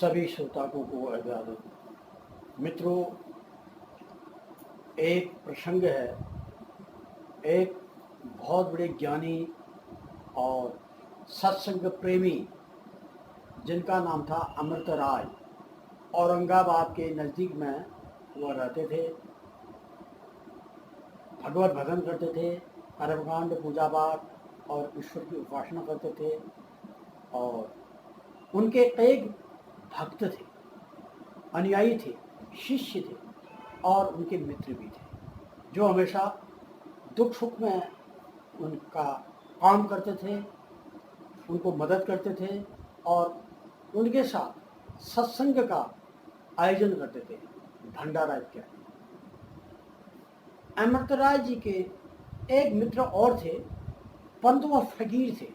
सभी श्रोताओं को अभिवादन। मित्रों, एक प्रसंग है। एक बहुत बड़े ज्ञानी और सत्संग प्रेमी जिनका नाम था अमृतराय, औरंगाबाद के नज़दीक में वह रहते थे। भगवत भजन करते थे, कर्मकांड पूजा पाठ और ईश्वर की उपासना करते थे। और उनके कई भक्त थे, अनुयायी थे, शिष्य थे और उनके मित्र भी थे, जो हमेशा दुख सुख में उनका काम करते थे, उनको मदद करते थे और उनके साथ सत्संग का आयोजन करते थे, भंडारा इत्यादि। अमृतराय जी के एक मित्र और थे, परंतु वह फकीर थे,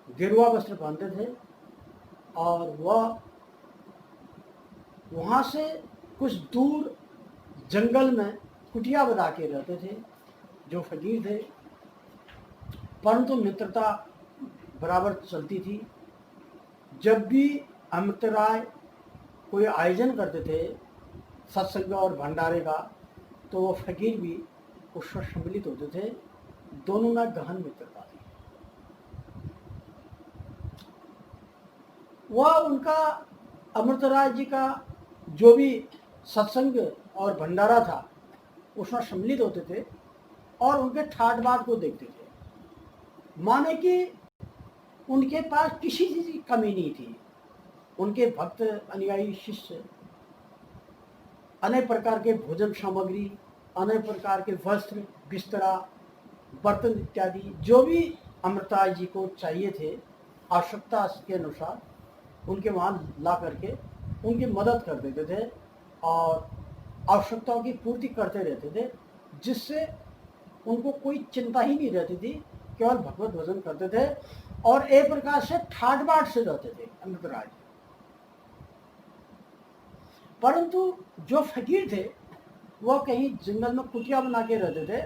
गेरुआ वस्त्र पहनते थे और वह वहाँ से कुछ दूर जंगल में कुटिया बना के रहते थे, जो फकीर थे, परंतु मित्रता बराबर चलती थी। जब भी अमृतराय कोई आयोजन करते थे सत्संग और भंडारे का, तो वो फकीर भी उसमें सम्मिलित होते थे। दोनों में गहन मित्रता थी। वह उनका अमृतराय जी का जो भी सत्संग और भंडारा था उसमें सम्मिलित होते थे और उनके ठाट बाट को देखते थे। माने कि उनके पास किसी चीज की कमी नहीं थी। उनके भक्त अनुयायी शिष्य अनेक प्रकार के भोजन सामग्री, अनेक प्रकार के वस्त्र, बिस्तरा, बर्तन इत्यादि जो भी अमृतराय जी को चाहिए थे, आवश्यकता के अनुसार उनके वहाँ ला करके उनकी मदद कर देते थे और आवश्यकताओं की पूर्ति करते रहते थे, जिससे उनको कोई चिंता ही नहीं रहती थी। केवल भगवत भजन करते थे और एक प्रकार से ठाट बाट से रहते थे अमृतराय। परंतु जो फकीर थे वह कहीं जंगल में कुटिया बना के रहते थे।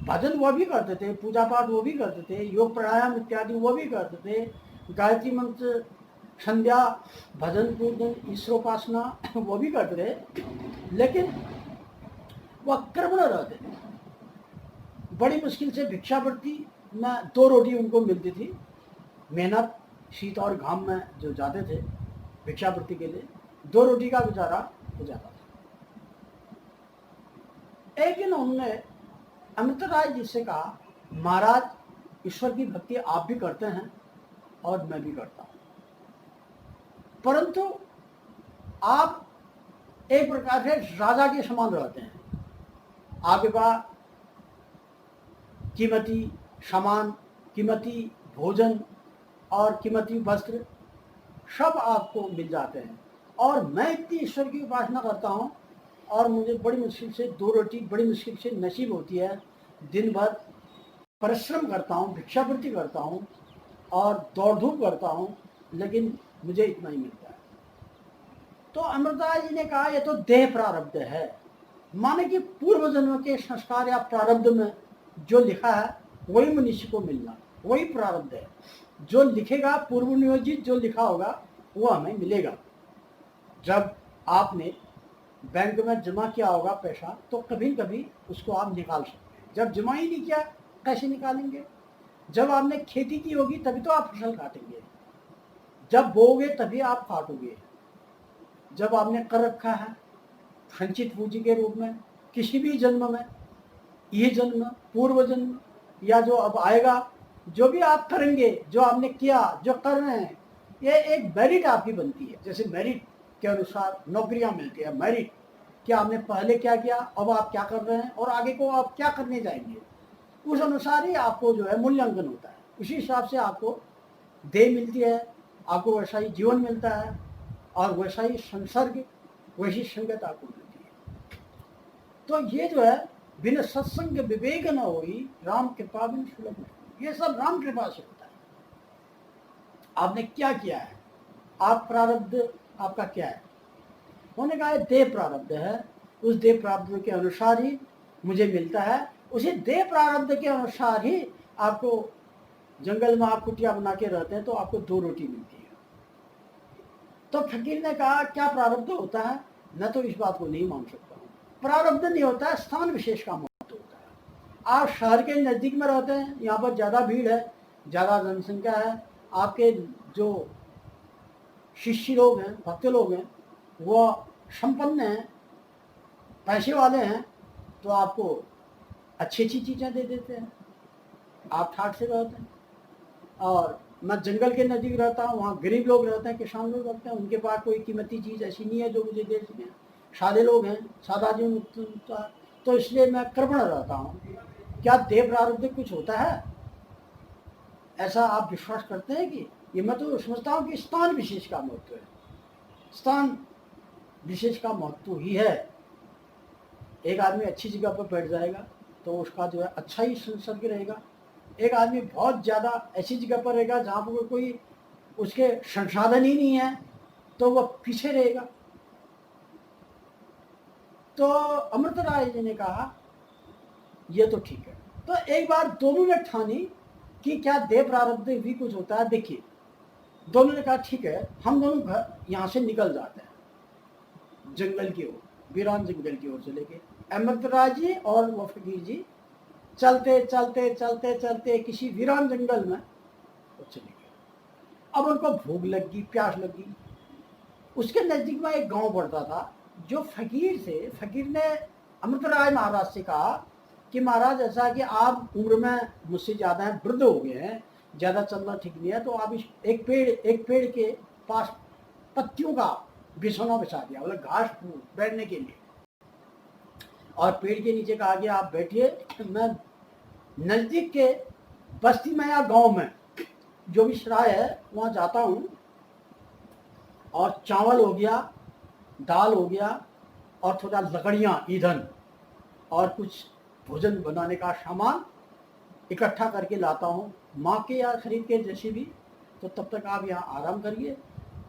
भजन वो भी करते थे, पूजा पाठ वो भी करते थे, योग प्राणायाम इत्यादि वो भी करते थे, गायत्री मंत्र, संध्या, भजन पूजन, ईश्वरोपासना वो भी करते थे, लेकिन वह कर्मण रहते थे। बड़ी मुश्किल से भिक्षावृत्ति में 2 रोटी उनको मिलती थी। मेहनत, शीत और घाम में जो जाते थे भिक्षावृत्ति के लिए, 2 रोटी का गुजारा हो जाता था। एक दिन उन्होंने अमृतराय जी से कहा, महाराज, ईश्वर की भक्ति आप भी करते हैं और मैं भी करता हूं, परंतु आप एक प्रकार से राजा के समान रहते हैं। आपके पास कीमती सामान, कीमती भोजन और कीमती वस्त्र सब आपको मिल जाते हैं, और मैं इतनी ईश्वर की उपासना करता हूँ और मुझे बड़ी मुश्किल से 2 रोटी बड़ी मुश्किल से नसीब होती है। दिन भर परिश्रम करता हूँ, भिक्षावृत्ति करता हूँ और दौड़ धूप करता हूँ, लेकिन मुझे इतना ही मिलता है। तो अमृतराय जी ने कहा, ये तो देह प्रारब्ध है। माने कि पूर्व जन्म के संस्कार या प्रारब्ध में जो लिखा है वही मनुष्य को मिलना, वही प्रारब्ध है। जो लिखेगा, पूर्व नियोजित जो लिखा होगा वो हमें मिलेगा। जब आपने बैंक में जमा किया होगा पैसा, तो कभी कभी उसको आप निकाल सकते हैं। जब जमा ही नहीं किया, कैसे निकालेंगे? जब आपने खेती की होगी तभी तो आप फसल काटेंगे, जब बोओगे तभी आप काटोगे। जब आपने कर रखा है संचित पूंजी के रूप में किसी भी जन्म में, ये जन्म, पूर्व जन्म या जो अब आएगा, जो भी आप करेंगे, जो आपने किया, जो कर रहे हैं, ये एक मेरिट आपकी बनती है। जैसे मेरिट के अनुसार नौकरियां मिलती है, मेरिट क्या आपने पहले क्या किया, अब आप क्या कर रहे हैं और आगे को आप क्या करने जाएंगे, उस अनुसार ही आपको जो है मूल्यांकन होता है। उसी हिसाब से आपको देह मिलती है, आपको वैसा ही जीवन मिलता है और वैसा ही संसर्ग, वैसी संगत आपको मिलती है। तो ये जो है, बिन सत्संग विवेक न होई, राम कृपा बिन सुलभ नहीं। ये सब राम कृपा से होता है। आपने क्या किया है, आप प्रारब्ध आपका क्या है? उन्होंने कहा देह प्रारब्ध है, उस देह प्रारब्ध के अनुसार ही मुझे मिलता है। उसी देह प्रारब्ध के अनुसार ही आपको, जंगल में आप कुटिया बना के रहते हैं तो आपको 2 रोटी मिलती है। तो फकीर ने कहा क्या प्रारब्ध होता है? मैं तो इस बात को नहीं मान सकता हूँ। प्रारब्ध नहीं होता है, स्थान विशेष का महत्व होता है। आप शहर के नज़दीक में रहते हैं, यहाँ पर ज़्यादा भीड़ है, ज़्यादा जनसंख्या है, आपके जो शिष्य लोग हैं, भक्त लोग हैं, वो संपन्न हैं, पैसे वाले हैं, तो आपको अच्छी अच्छी चीज़ें दे देते हैं, आप ठाट से रहते हैं। और मैं जंगल के नज़दीक रहता हूँ, वहाँ गरीब लोग रहते हैं, किसान लोग रहते हैं, उनके पास कोई कीमती चीज़ ऐसी नहीं है जो मुझे दे सकें। सादे लोग हैं, सादा जीवन होता है, तो इसलिए मैं कृपण रहता हूँ। क्या देव प्रारब्ध कुछ होता है? ऐसा आप विश्वास करते हैं कि ये? मैं तो समझता हूँ कि स्थान विशेष का महत्व है, स्थान विशेष का महत्व ही है। एक आदमी अच्छी जगह पर बैठ जाएगा तो उसका जो है अच्छा ही संसर्ग रहेगा। एक आदमी बहुत ज़्यादा ऐसी जगह पर रहेगा जहाँ पर कोई उसके संसाधन ही नहीं है तो वह पीछे रहेगा। तो अमृत राय जी ने कहा ये तो ठीक है। तो एक बार दोनों ने ठानी कि क्या देव प्रारब्ध भी कुछ होता है। देखिए, दोनों ने कहा ठीक है, हम दोनों घर यहाँ से निकल जाते हैं जंगल की ओर, वीरान जंगल की ओर चले गए। अमृत राय जी और वो फकीर जी चलते चलते चलते चलते किसी वीरान जंगल में वो चले गए। अब उनको भूख लगी, प्यास लगी। उसके नज़दीक में एक गांव पड़ता था। जो फकीर ने अमृत राय महाराज से कहा कि महाराज ऐसा है कि आप उम्र में मुझसे ज़्यादा हैं, वृद्ध हो गए हैं, ज़्यादा चलना ठीक नहीं है, तो आप इस एक पेड़ के पास पत्तियों का बिछौना बिछा दिया, मतलब घास बैठने के लिए, और पेड़ के नीचे कहा कि आप बैठिए, मैं नज़दीक के बस्ती में या गांव में जो भी सराय है वहाँ जाता हूँ, और चावल हो गया, दाल हो गया, और थोड़ा लकड़ियाँ, ईंधन और कुछ भोजन बनाने का सामान इकट्ठा करके लाता हूँ, माँ के या खरीद के जैसे भी। तो तब तक आप यहाँ आराम करिए,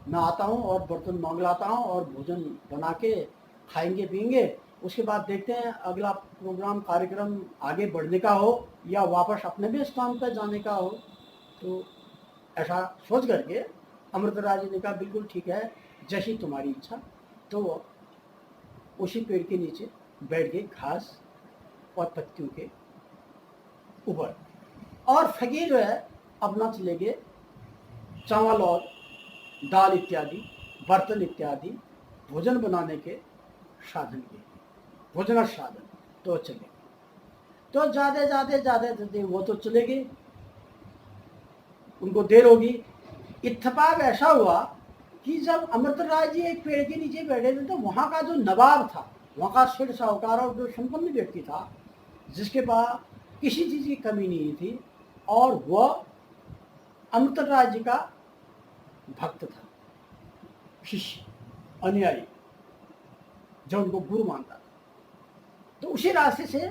मैं आता हूँ और बर्तन मांग लाता हूँ और भोजन बना के खाएंगे पिएंगे। उसके बाद देखते हैं अगला प्रोग्राम कार्यक्रम आगे बढ़ने का हो या वापस अपने भी स्थान पर जाने का हो। तो ऐसा सोच करके अमृतराज जी ने कहा बिल्कुल ठीक है, जैसी तुम्हारी इच्छा। तो वो उसी पेड़ के नीचे बैठ गए, घास और पत्तियों के ऊपर, और फकीर जो है अपना चले गए चावल और दाल इत्यादि, बर्तन इत्यादि भोजन बनाने के साधन के, भोजन साधन। तो चले, तो जाते जाते जाते जाते वो तो चले गए, उनको देर होगी। इत्तेफाक ऐसा हुआ कि जब अमृत राय जी एक पेड़ के नीचे बैठे थे तो वहाँ का जो नवाब था, वहाँ का सेठ साहूकार और जो संपन्न व्यक्ति था, जिसके पास किसी चीज़ की कमी नहीं थी, और वह अमृत राय जी का भक्त था, शिष्य, अनुयायी, जो उनको गुरु मानता था। तो उसी रास्ते से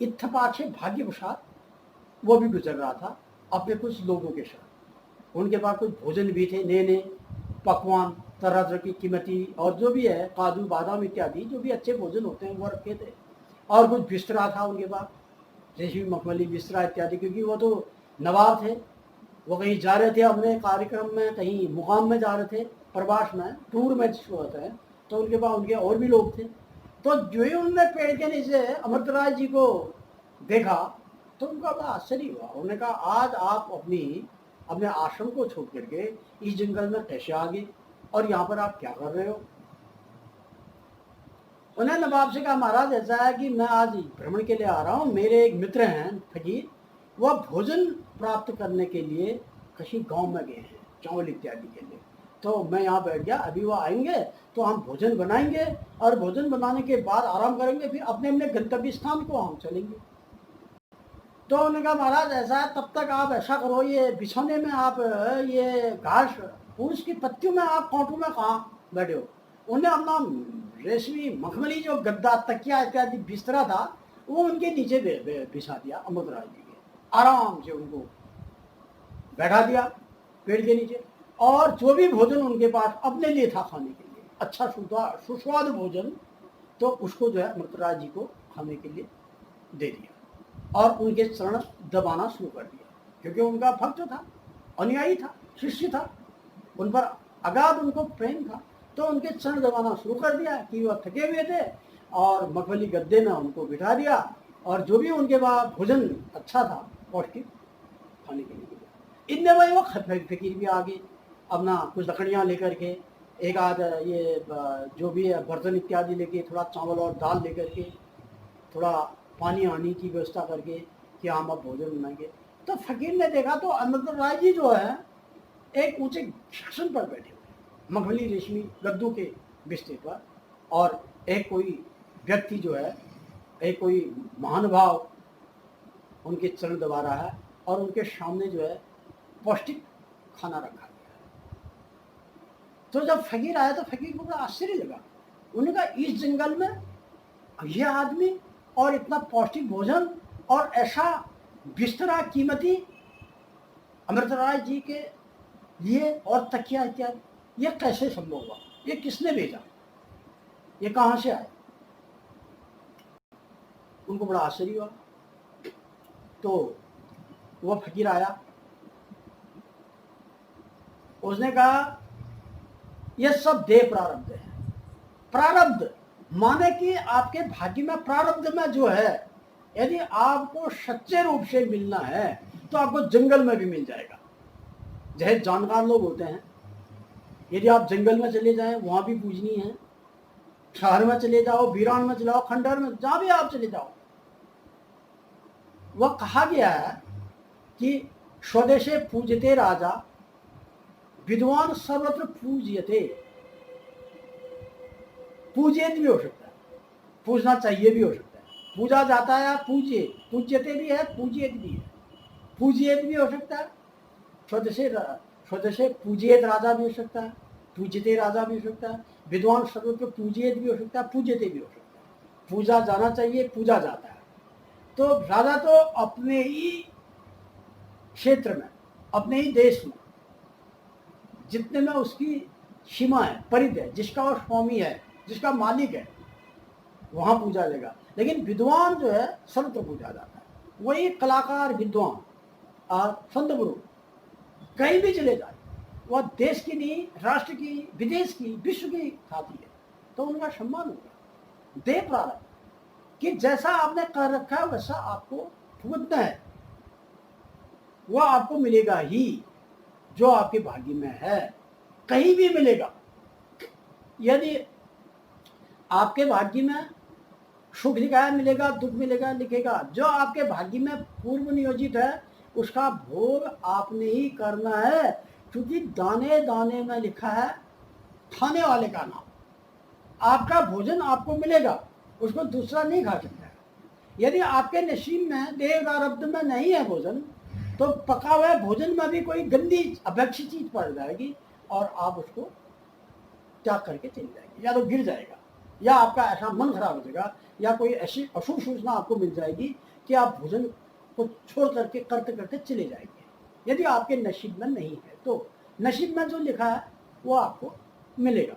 इत्तेफाक से, भाग्यवशात, वो भी गुजर रहा था अपने कुछ लोगों के साथ। उनके पास कुछ भोजन भी थे, नए नए पकवान, तरह तरह की कीमती और जो भी है काजू बादाम इत्यादि जो भी अच्छे भोजन होते हैं वो रखे थे, और कुछ बिस्तरा था उनके पास, जैसे मखमली बिस्तरा इत्यादि, क्योंकि वो तो नवाब थे, वो कहीं जा रहे थे अपने कार्यक्रम में, कहीं मुकाम में जा रहे थे, प्रवास में, टूर में जिसको होता है। तो उनके पास उनके और भी लोग थे। तो जो ही उनने पेड़ के नीचे अमृत राय जी को देखा तो उनका बड़ा आश्चर्य हुआ। उन्होंने कहा आज आप अपने आश्रम को छोड़ करके इस जंगल में कैसे आ गए, और यहाँ पर आप क्या कर रहे हो? उन्हें नवाब से कहा महाराज ऐसा है कि मैं आज भ्रमण के लिए आ रहा हूँ, मेरे एक मित्र हैं फकीर, वह भोजन प्राप्त करने के लिए किसी गांव में गए हैं चावल इत्यादि के लिए, तो मैं यहाँ बैठ गया, अभी वो आएंगे तो हम भोजन बनाएंगे, और भोजन बनाने के बाद आराम करेंगे, फिर अपने अपने गंतव्य स्थान को हम चलेंगे। तो उन्होंने कहा महाराज ऐसा है, तब तक आप ऐसा करो, ये बिछौने में आप ये घास फूस की पत्तियों में आप कांटों में कहाँ बैठे हो? उन्हें अपना रेशमी मखमली जो गद्दा, तकिया इत्यादि बिस्तरा था वो उनके नीचे बिछा दिया अमृत राय जी के, आराम से उनको बैठा दिया पेड़ के नीचे, और जो भी भोजन उनके पास अपने लिए था खाने के लिए, अच्छा सुस्वादु भोजन, तो उसको जो है अमृत राय जी को खाने के लिए दे दिया, और उनके चरण दबाना शुरू कर दिया, क्योंकि उनका भक्त था, अनुयायी था, शिष्य था, उन पर अगाध उनको प्रेम था, तो उनके चरण दबाना शुरू कर दिया कि वह थके हुए थे और मखमली गद्दे में उनको बिठा दिया और जो भी उनके वहाँ भोजन अच्छा था पौष्टिक खाने के लिए दिया। इतने में वो फकीर भी आ गए अपना कुछ लकड़ियाँ लेकर के, एक आध ये जो भी है बर्तन इत्यादि लेके, थोड़ा चावल और दाल लेकर के, थोड़ा पानी आने की व्यवस्था करके कि हम अब भोजन बनाएंगे। तो फकीर ने देखा तो अमृत राय जी जो है एक ऊंचे शासन पर बैठे हुए मखमली रेशमी गद्दू के बिस्तर पर, और एक कोई व्यक्ति जो है, एक कोई महानुभाव उनके चरण दबा रहा है और उनके सामने जो है पौष्टिक खाना रखा गया है। तो जब फकीर आया तो फकीर को बड़ा आश्चर्य लगा। उन्होंने कहा इस जंगल में यह आदमी और इतना पौष्टिक भोजन और ऐसा बिस्तरा कीमती अमृतराय जी के लिए और तकिया इत्यादि, ये कैसे संभव हुआ, ये किसने भेजा, ये कहाँ से आए? उनको बड़ा आश्चर्य हुआ। तो वह फकीर आया, उसने कहा यह सब देह प्रारब्ध है। प्रारब्ध माने कि आपके भाग्य में प्रारब्ध में जो है, यदि आपको सच्चे रूप से मिलना है तो आपको जंगल में भी मिल जाएगा। जैसे जानकार लोग होते हैं, यदि आप जंगल में चले जाएं वहां भी पूजनीय है, शहर में चले जाओ, वीरान में चले जाओ, खंडहर में, जहां भी आप चले जाओ, वह कहा गया है कि स्वदेशे पूजते राजा विद्वान सर्वत्र पूज्यते। पूजित भी हो सकता है, पूजना चाहिए भी हो सकता है, पूजा जाता है, पूज्य, पूज्यते भी है, पूजित भी है, पूजित भी हो सकता है। स्वदेशे पूजित राजा भी हो सकता है, पूजते राजा भी हो सकता है, विद्वान सर्वत्र पूजित भी हो सकता है, पूजते भी हो सकता है। पूजा जाना चाहिए, पूजा जाता है। तो राजा तो अपने ही क्षेत्र में, अपने ही देश में, जितने में उसकी सीमा है, परिधि है, जिसका वो स्वामी है, जिसका मालिक है, वहां पूजा लेगा। लेकिन विद्वान जो है सर्वत्र पूजा जाता है। वही कलाकार विद्वान और संत गुरु कहीं भी चले जाए, वह देश की नहीं, राष्ट्र की, विदेश की, विश्व की ख्याति है, तो उनका सम्मान होगा। दे प्रारब्ध कि जैसा आपने कर रखा है वैसा आपको भुगतना है, वह आपको मिलेगा ही जो आपके भाग्य में है, कहीं भी मिलेगा। यदि आपके भाग्य में सुख लिखा है मिलेगा, दुख मिलेगा लिखेगा। जो आपके भाग्य में पूर्व नियोजित है उसका भोग आपने ही करना है, क्योंकि दाने दाने में लिखा है खाने वाले का नाम। आपका भोजन आपको मिलेगा, उसको दूसरा नहीं खा सकता है। यदि आपके नसीब में, देह प्रारब्ध में नहीं है भोजन, तो पका हुआ भोजन में भी कोई गंदी अभक्षी चीज पड़ जाएगी और आप उसको त्याग करके चली जाएगी, या तो गिर जाएगा, या आपका ऐसा मन खराब हो जाएगा, या कोई ऐसी अशुभ सूचना आपको मिल जाएगी कि आप भोजन को छोड़ करके करते करते चले जाएंगे। यदि आपके नसीब में नहीं है तो नसीब में जो लिखा है वो आपको मिलेगा।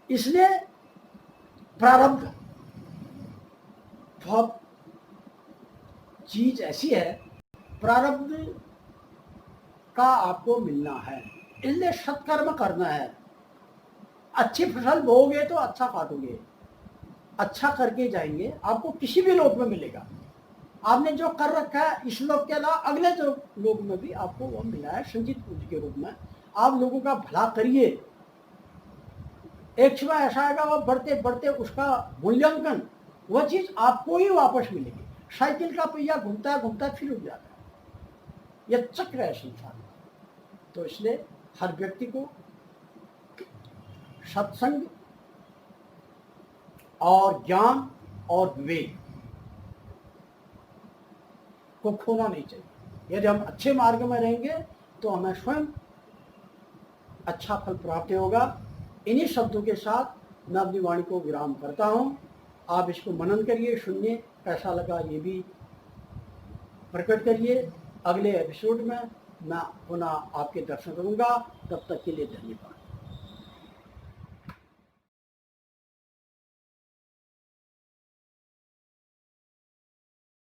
इसलिए प्रारब्ध बहुत चीज ऐसी है, प्रारब्ध का आपको मिलना है, इसलिए सत्कर्म करना है। अच्छी फसल बोओगे तो अच्छा काटोगे, अच्छा करके जाएंगे, आपको किसी भी लोक में मिलेगा। आपने जो कर रखा है इस लोक के अलावा अगले जो लोक में भी आपको वो मिला है संचित पूंजी के रूप में। आप लोगों का भला करिए, एक समय ऐसा आएगा वो बढ़ते बढ़ते उसका मूल्यांकन, वह चीज आपको ही वापस मिलेगी। साइकिल का पहिया घूमता है घूमता है फिर रुक जाता है, यह चक्र है संसार का। तो इसलिए हर व्यक्ति को सत्संग और ज्ञान और विवेक को खोना नहीं चाहिए। यदि हम अच्छे मार्ग में रहेंगे तो हमें स्वयं अच्छा फल प्राप्त होगा। इन्हीं शब्दों के साथ मैं अपनी वाणी को विराम करता हूँ। आप इसको मनन करिए, सुनिए, कैसा लगा ये भी प्रकट करिए। अगले एपिसोड में मैं पुनः आपके दर्शन करूँगा, तब तक के लिए धन्यवाद।